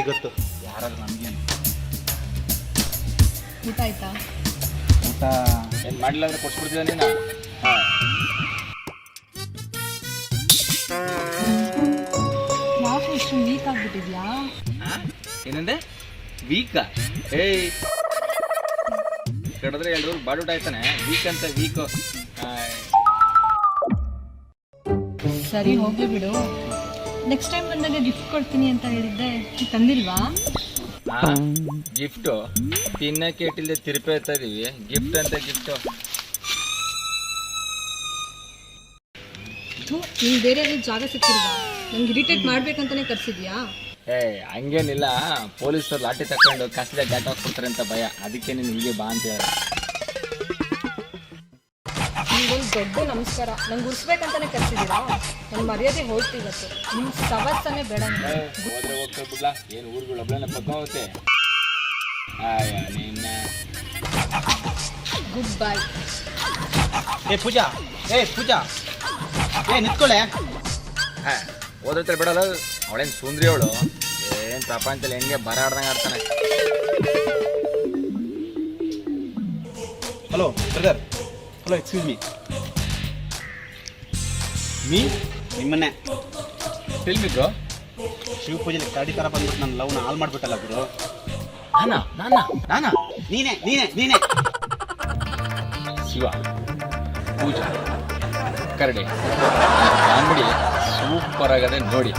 ಯಾರಿಗೆ ಗೊತ್ತು. ಯಾರಾದ್ರೂ ನಮಗೇನು. ಊಟ ಆಯ್ತಾ? ಊಟ ಏನು ಮಾಡಿಲ್ಲ ಅಂದ್ರೆ ಕೊಡ್ಸ್ಬಿಡ್ತಿದ್ದ ನೀನು. ಯಾಕೆ ಇಷ್ಟು ವೀಕ್ ಆಗ್ಬಿಟ್ಟಿದ್ಯಾ? ಏನಂದೆ? ವೀಕಾ? ಏಯ್ ಕಡಿದ್ರೆ 2 రోజులు ಬಾಡೂಟ ಆಯ್ತಾನೆ. ವೀಕ್ ಅಂತ ವೀಕು. ಸರಿ ಹೋಗ್ಲಿ ಬಿಡು. ನೆಕ್ಸ್ಟ್ ಟೈಮ್ ಬಂದಾಗ ಗಿಫ್ಟ್ ಕೊಡ್ತೀನಿ ಅಂತ ಹೇಳಿದ್ದೆ, ತಂದಿಲ್ವಾ? ಗಿಫ್ಟು ತಿನ್ನಕ್ಕೆ ಇಟ್ಟಿಲ್ದೆ ತಿರುಪೆ ಆಯ್ತಾ ಇದೀವಿ. ಗಿಫ್ಟ್ ಅಂತ ಗಿಫ್ಟು. ನೀನು ಬೇರೆ ಯಾವ್ದು ಜಾಗ ಸಿಕ್ಕಿಲ್ವಾ? ನಂಗೆ ಇರಿಟೇಟ್ ಮಾಡ್ಬೇಕಂತಾನೆ ಕರ್ಸಿದ್ಯಾ? ಹಂಗೇನಿಲ್ಲ, ಪೊಲೀಸರು ಲಾಠಿ ತಕೊಂಡು ಕಸಲೆ ಗಾಟ ಹಾಕ್ಬಿಡ್ತಾರೆ ಅಂತ ಭಯ. ಅದಕ್ಕೆ ನೀನು ಹೀಗೆ ಬಾ ಅಂತ ಹೇಳ. ನಿಮ್ಗೊಂದು ದೊಡ್ಡ ನಮಸ್ಕಾರ. ನಂಗೆ ಉರ್ಸ್ಬೇಕಂತಾನೆ ಕರ್ಸಿದ್ದೀರಾ? ನನ್ನ ಮರ್ಯಾದೆ ಹೋಯ್ತು ಇವತ್ತು. ನಿಮ್ಮ ಸವಸ್ಸನೇ ಬೇಡ. ಹೋದ್ರೆ ಹೋಗ್ತಾ ಬಿಡ್ಲಾ, ಏನು ಊರುಗಳು ಒಬ್ಳನ್ನ ಪಕ್ಕೋಗುತ್ತೆ. ನಿನ್ನ ಗುಡ್ ಬೈ. ಪೂಜಾ ನಿಂತ್ಕೊಳ್ಳೆ. ಹೋದ್ರೆ ಬಿಡಲ್ಲ. ಅವಳೇನು ಸುಂದ್ರಿ ಅವಳು. ಏನು ಪ್ರಪಂಚದಲ್ಲಿ ಹೆಂಗೆ ಬರ ಆಡ್ದಂಗೆ ಆಡ್ತಾನೆ. Hello brother. Hello, excuse me ನಿಮ್ಮನ್ನೇ. ಫಿಲ್ಮಿದ್ರು ಶಿವ ಪೂಜೆಲಿ ಕರಡಿ ಥರ ಬಂದ್ಬಿಟ್ಟು ನನ್ನ ಲವ್ನ ಹಾಳು ಮಾಡಿಬಿಟ್ಟಲ್ಲ ಗುರು. ನಾನಾ ನೀನೇ ಶಿವ, ಪೂಜಾ, ಕರಡಿ ಕಾಮಿಡಿ ಸೂಪರ್ ಆಗದೆ ನೋಡಿ.